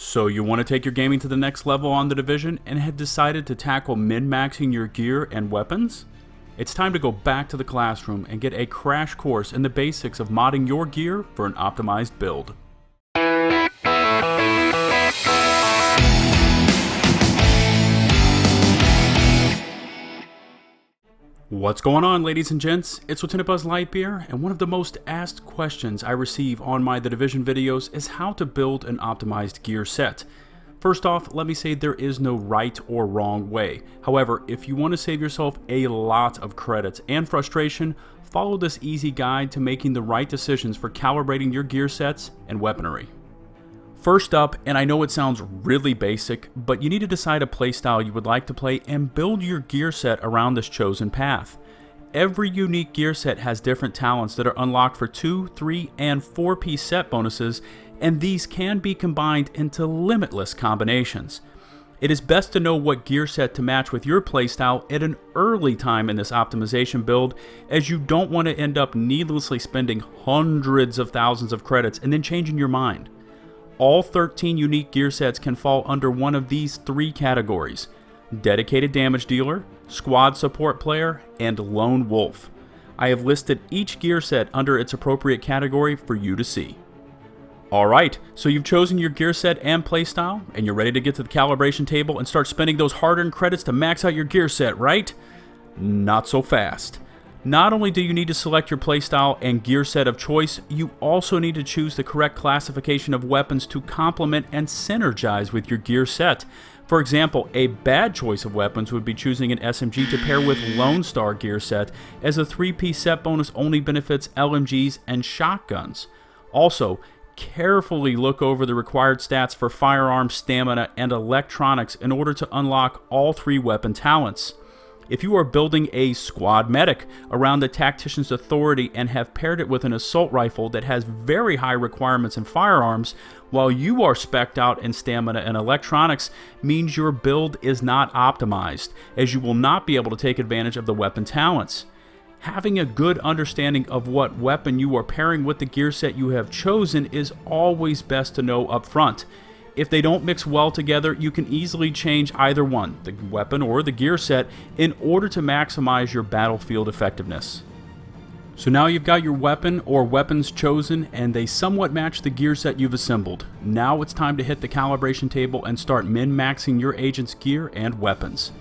So you want to take your gaming to the next level on the Division and have decided to tackle min-maxing your gear and weapons? It's time to go back to the classroom and get a crash course in the basics of modding your gear for an optimized build. What's going on, ladies and gents? It's LtBuzzLitebeer, and one of the most asked questions I receive on my The Division videos is how to build an optimized gear set. First off, let me say there is no right or wrong way. However, if you want to save yourself a lot of credits and frustration, follow this easy guide to making the right decisions for calibrating your gear sets and weaponry. First up, and I know it sounds really basic, but you need to decide a playstyle you would like to play and build your gear set around this chosen path. Every unique gear set has different talents that are unlocked for 2, 3, and 4-piece set bonuses, and these can be combined into limitless combinations. It is best to know what gear set to match with your playstyle at an early time in this optimization build, as you don't want to end up needlessly spending hundreds of thousands of credits and then changing your mind. All 13 unique gear sets can fall under one of these 3 categories: dedicated damage dealer, squad support player, and lone wolf. I have listed each gear set under its appropriate category for you to see. Alright, so you've chosen your gear set and playstyle, and you're ready to get to the calibration table and start spending those hard-earned credits to max out your gear set, right? Not so fast. Not only do you need to select your playstyle and gear set of choice, you also need to choose the correct classification of weapons to complement and synergize with your gear set. For example, a bad choice of weapons would be choosing an SMG to pair with Lone Star gear set, as a 3-piece set bonus only benefits LMGs and shotguns. Also, carefully look over the required stats for firearms, stamina, and electronics in order to unlock all 3 weapon talents. If you are building a squad medic around the tactician's authority and have paired it with an assault rifle that has very high requirements in firearms, while you are spec'd out in stamina and electronics, means your build is not optimized, as you will not be able to take advantage of the weapon talents. Having a good understanding of what weapon you are pairing with the gear set you have chosen is always best to know up front. If they don't mix well together, you can easily change either one, the weapon or the gear set, in order to maximize your battlefield effectiveness. So now you've got your weapon or weapons chosen, and they somewhat match the gear set you've assembled. Now it's time to hit the calibration table and start min-maxing your agent's gear and weapons.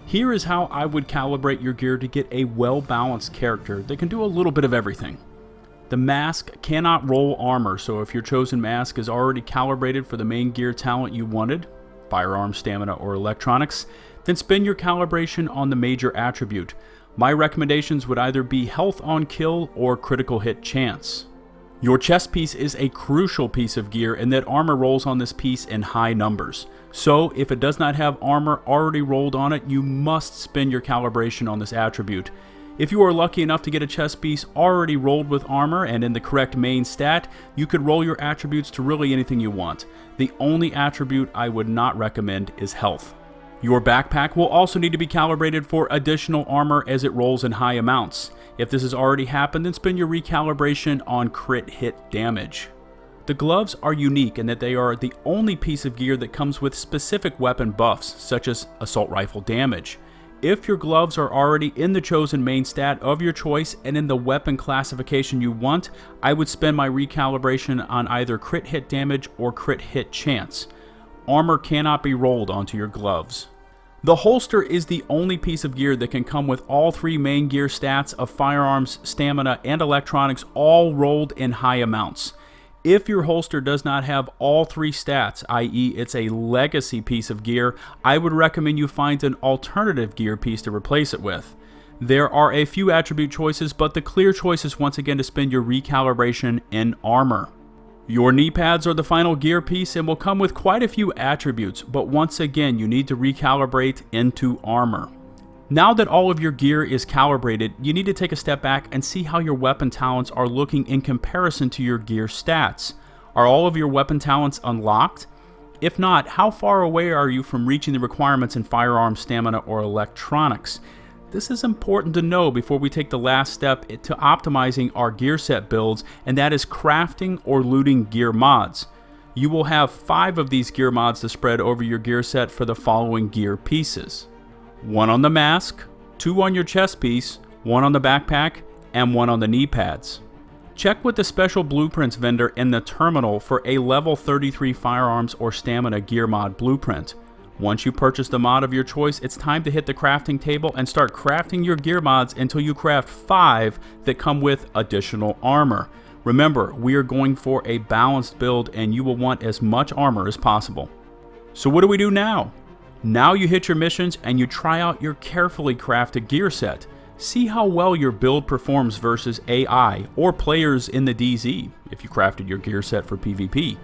Here is how I would calibrate your gear to get a well-balanced character that can do a little bit of everything. The mask cannot roll armor, so if your chosen mask is already calibrated for the main gear talent you wanted, firearms, stamina, or electronics, then spin your calibration on the major attribute. My recommendations would either be health on kill or critical hit chance. Your chest piece is a crucial piece of gear in that armor rolls on this piece in high numbers. So if it does not have armor already rolled on it, you must spin your calibration on this attribute. If you are lucky enough to get a chest piece already rolled with armor and in the correct main stat, you could roll your attributes to really anything you want. The only attribute I would not recommend is health. Your backpack will also need to be calibrated for additional armor as it rolls in high amounts. If this has already happened, then spin your recalibration on crit hit damage. The gloves are unique in that they are the only piece of gear that comes with specific weapon buffs, such as assault rifle damage. If your gloves are already in the chosen main stat of your choice and in the weapon classification you want, I would spend my recalibration on either crit hit damage or crit hit chance. Armor cannot be rolled onto your gloves. The holster is the only piece of gear that can come with all 3 main gear stats of firearms, stamina, and electronics all rolled in high amounts. If your holster does not have all 3 stats, i.e. it's a legacy piece of gear, I would recommend you find an alternative gear piece to replace it with. There are a few attribute choices, but the clear choice is once again to spend your recalibration in armor. Your knee pads are the final gear piece and will come with quite a few attributes, but once again you need to recalibrate into armor. Now that all of your gear is calibrated, you need to take a step back and see how your weapon talents are looking in comparison to your gear stats. Are all of your weapon talents unlocked? If not, how far away are you from reaching the requirements in firearms, stamina, or electronics? This is important to know before we take the last step to optimizing our gear set builds, and that is crafting or looting gear mods. You will have 5 of these gear mods to spread over your gear set for the following gear pieces. 1 on the mask, 2 on your chest piece, 1 on the backpack, and 1 on the knee pads. Check with the special blueprints vendor in the terminal for a level 33 firearms or stamina gear mod blueprint. Once you purchase the mod of your choice, it's time to hit the crafting table and start crafting your gear mods until you craft 5 that come with additional armor. Remember, we are going for a balanced build and you will want as much armor as possible. So what do we do now? Now you hit your missions and you try out your carefully crafted gear set. See how well your build performs versus AI or players in the DZ if you crafted your gear set for PvP.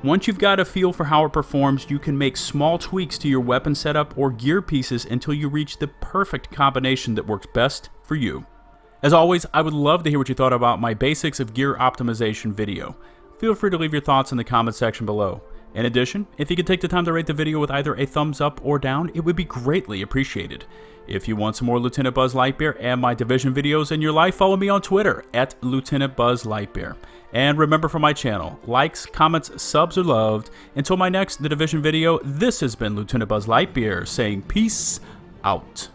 Once you've got a feel for how it performs, you can make small tweaks to your weapon setup or gear pieces until you reach the perfect combination that works best for you. As always, I would love to hear what you thought about my basics of gear optimization video. Feel free to leave your thoughts in the comment section below. In addition, if you could take the time to rate the video with either a thumbs up or down, it would be greatly appreciated. If you want some more LtBuzzLitebeer and my Division videos in your life, follow me on Twitter at LtBuzzLitebeer. And remember, for my channel, likes, comments, subs are loved. Until my next The Division video, this has been LtBuzzLitebeer saying peace out.